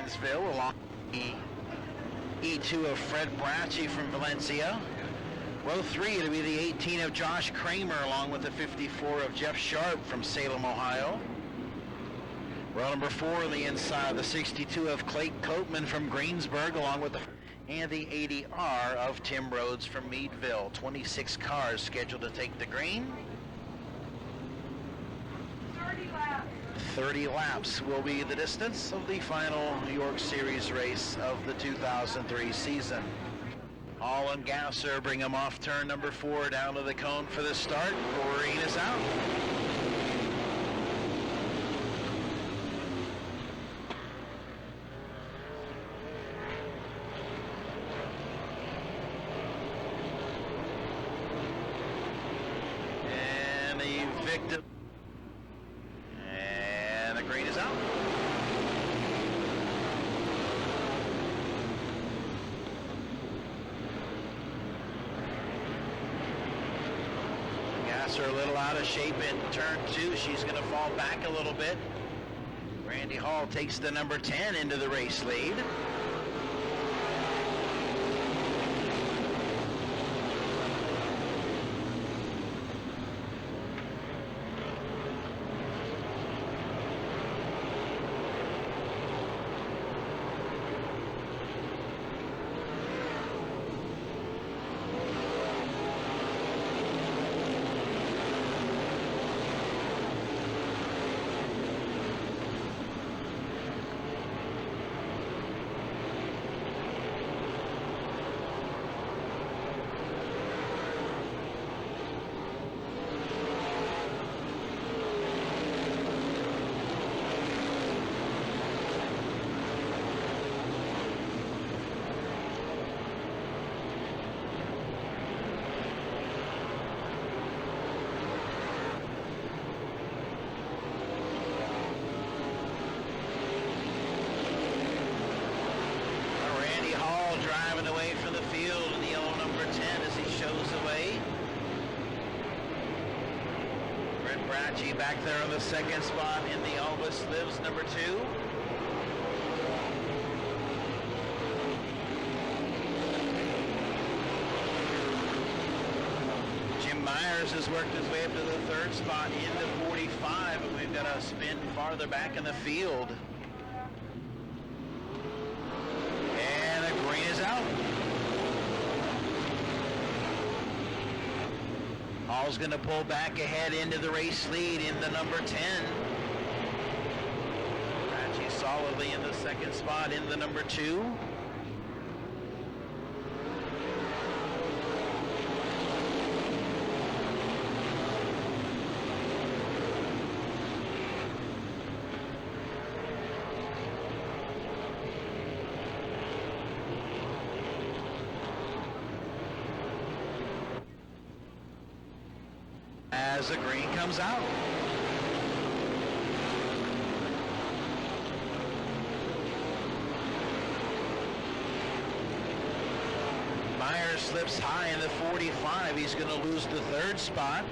Gainesville, along the E2 of Fred Bracci from Valencia. Row 3, it'll be the 18 of Josh Kramer, along with the 54 of Jeff Sharp from Salem, Ohio. Row number 4, the inside, the 62 of Clayton Copeman from Greensburg, along with the 80R of Tim Rhodes from Meadville. 26 cars scheduled to take the green. 30 laps will be the distance of the final New York Series race of the 2003 season. Hall and Gasser bring them off turn number 4 down to the cone for the start. Green is out. And the victim. And the green is out. Gasser a little out of shape in turn 2. She's going to fall back a little bit. Randy Hall takes the number 10 into the race lead. Back there on the second spot in the Always Lives number 2. Jim Myers has worked his way up to the third spot into 45, and we've got to spin farther back in the field. And the green is out. Hall's going to pull back ahead into the race lead in the number 10. Bracci solidly in the second spot in the number 2. As the green comes out. Myers slips high in the 45. He's going to lose the third spot.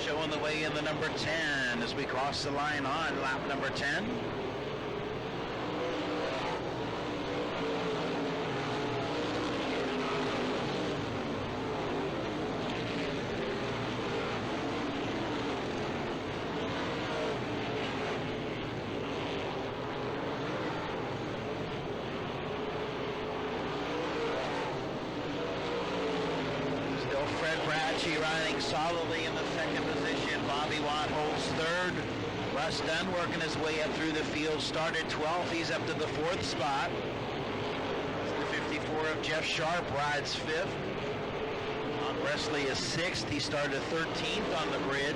Showing the way in the number 10 as we cross the line on lap number 10. Fred Bracci riding solidly in the second position. Bobby Watt holds third. Russ Dunn working his way up through the field. Started 12th. He's up to the fourth spot. The 54 of Jeff Sharp rides fifth. Presley is sixth. He started 13th on the grid.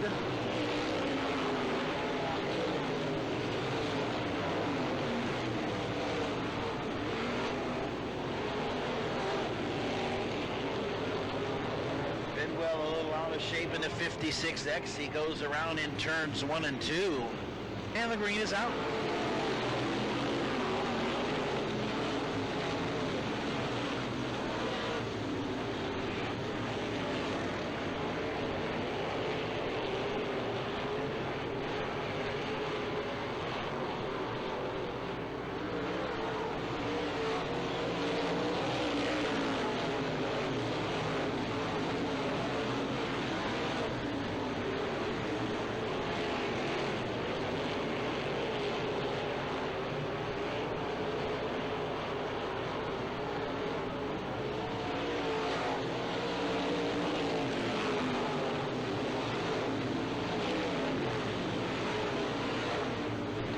Bidwell a little out of shape in the 56X. He goes around in turns 1 and 2. And the green is out.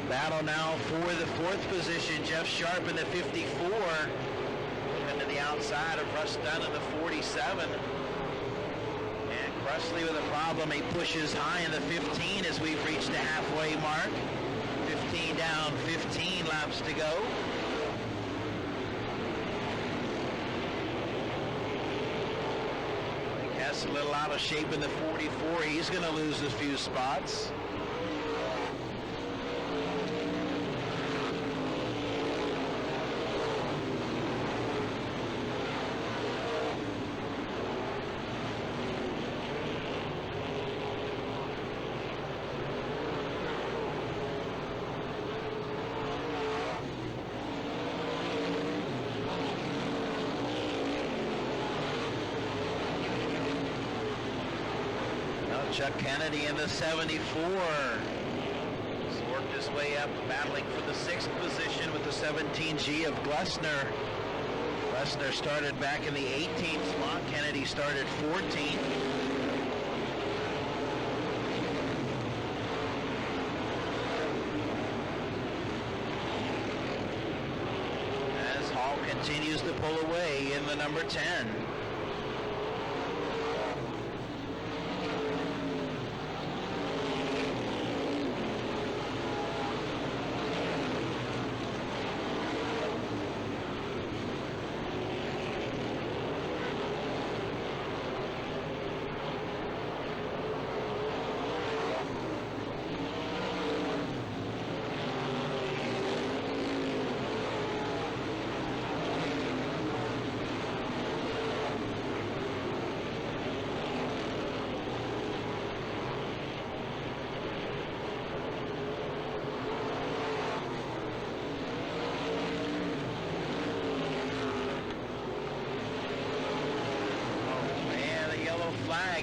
Battle now for the fourth position. Jeff Sharp in the 54. Moving to the outside of Russ Dunn in the 47. And Presley with a problem. He pushes high in the 15 as we've reached the halfway mark. 15 down, 15 laps to go. Hess a little out of shape in the 44. He's going to lose a few spots. Chuck Kennedy in the 74. He's worked his way up, battling for the sixth position with the 17G of Glessner. Glessner started back in the 18th spot. Kennedy started 14th. As Hall continues to pull away in the number 10.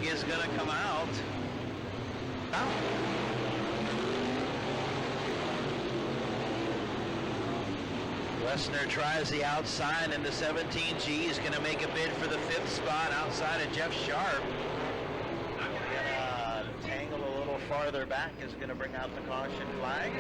Is going to come out. Glessner tries the outside, and the 17G is going to make a bid for the fifth spot outside of Jeff Sharp. Gonna tangle a little farther back, is going to bring out the caution flag.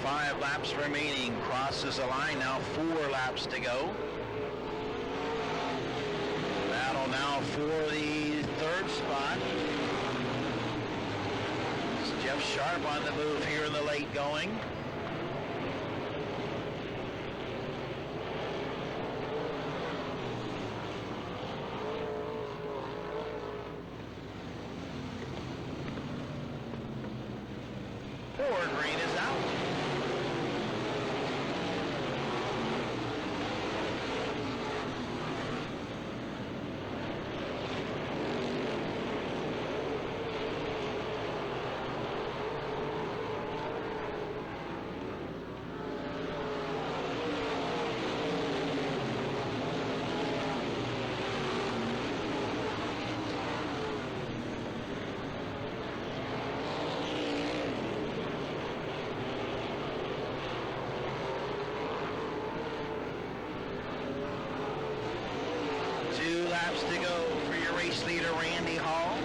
5 laps remaining. Crosses the line now, 4 laps to go. Battle now for the 3rd spot. It's Jeff Sharp on the move here in the late going. Forward green is out. To go for your race leader, Randy Hall.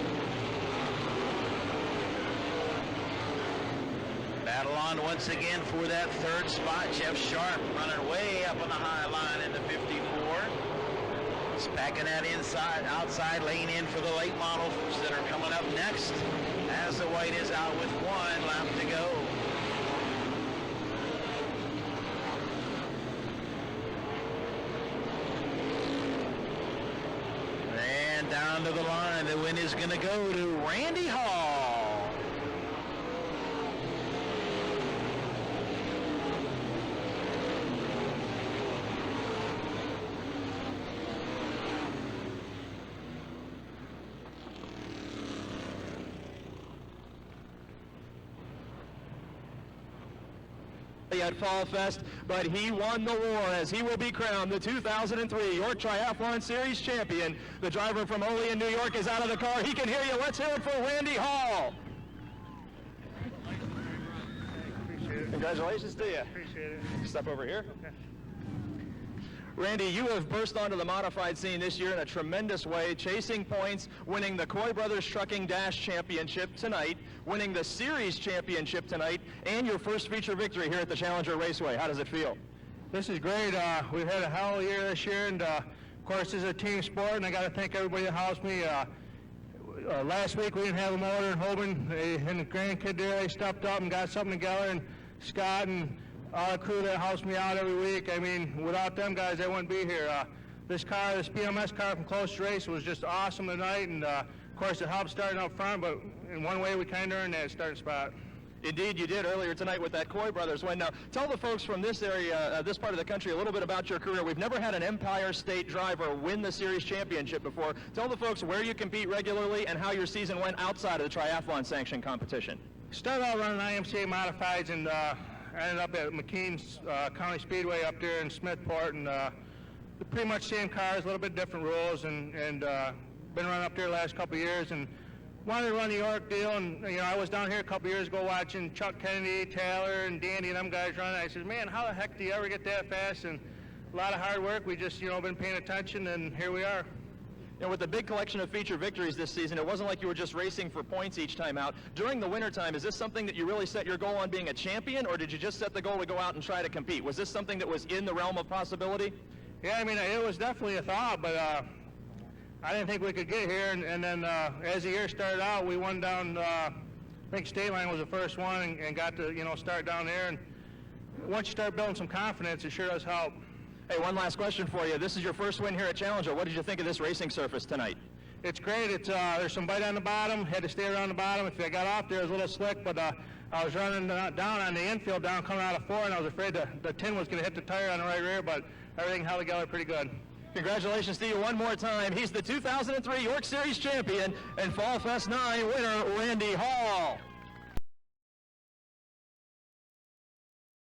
Battle on once again for that 3rd spot. Jeff Sharp running way up on the high line in the 54. It's packing that inside, outside lane in for the late models that are coming up next as the white is out with 1 lap to go. Down to the line, the win is going to go to Randy Hall. At Fall Fest, but he won the war as he will be crowned the 2003 York Triathlon Series champion. The driver from Olean, New York is out of the car. He can hear you. Let's hear it for Randy Hall. Appreciate it. Congratulations to you. Appreciate it. Step over here. Okay. Randy, you have burst onto the modified scene this year in a tremendous way, chasing points, winning the Coy Brothers Trucking Dash Championship tonight, winning the Series Championship tonight, and your first feature victory here at the Challenger Raceway. How does it feel? This is great. We've had a hell of a year this year, and of course, this is a team sport, and I got to thank everybody that helps me. Last week, we didn't have a motor in Holborn, and the grandkid there, they stepped up and got something together, and Scott and all the crew that helps me out every week. I mean, without them guys, I wouldn't be here. This PMS car from Close Race was just awesome tonight, and of course, it helped starting up front, but in one way, we kind of earned that starting spot. Indeed, you did earlier tonight with that Coy Brothers win. Now, tell the folks from this area, this part of the country, a little bit about your career. We've never had an Empire State driver win the Series Championship before. Tell the folks where you compete regularly and how your season went outside of the triathlon sanction competition. Started out running IMCA modifieds, and I ended up at McKean's County Speedway up there in Smithport, and pretty much same cars, a little bit different rules, and been running up there the last couple of years, and wanted to run the York deal. And I was down here a couple of years ago watching Chuck Kennedy, Taylor, and Dandy and them guys running. I said, man, how the heck do you ever get that fast? And a lot of hard work. We just been paying attention, and here we are. With the big collection of feature victories this season, it wasn't like you were just racing for points each time out. During the wintertime, is this something that you really set your goal on being a champion, or did you just set the goal to go out and try to compete? Was this something that was in the realm of possibility? Yeah, I mean, it was definitely a thought, but I didn't think we could get here. And then as the year started out, we won down, I think State Line was the first one, and got to, start down there. And once you start building some confidence, it sure does help. Hey, one last question for you. This is your first win here at Challenger. What did you think of this racing surface tonight? It's great. It's there's some bite on the bottom. Had to stay around the bottom. If I got off there, it was a little slick, but I was running down on the infield, coming out of 4, and I was afraid the tin was going to hit the tire on the right rear, but everything held together pretty good. Congratulations to you one more time. He's the 2003 York Series champion and Fall Fest 9 winner, Randy Hall.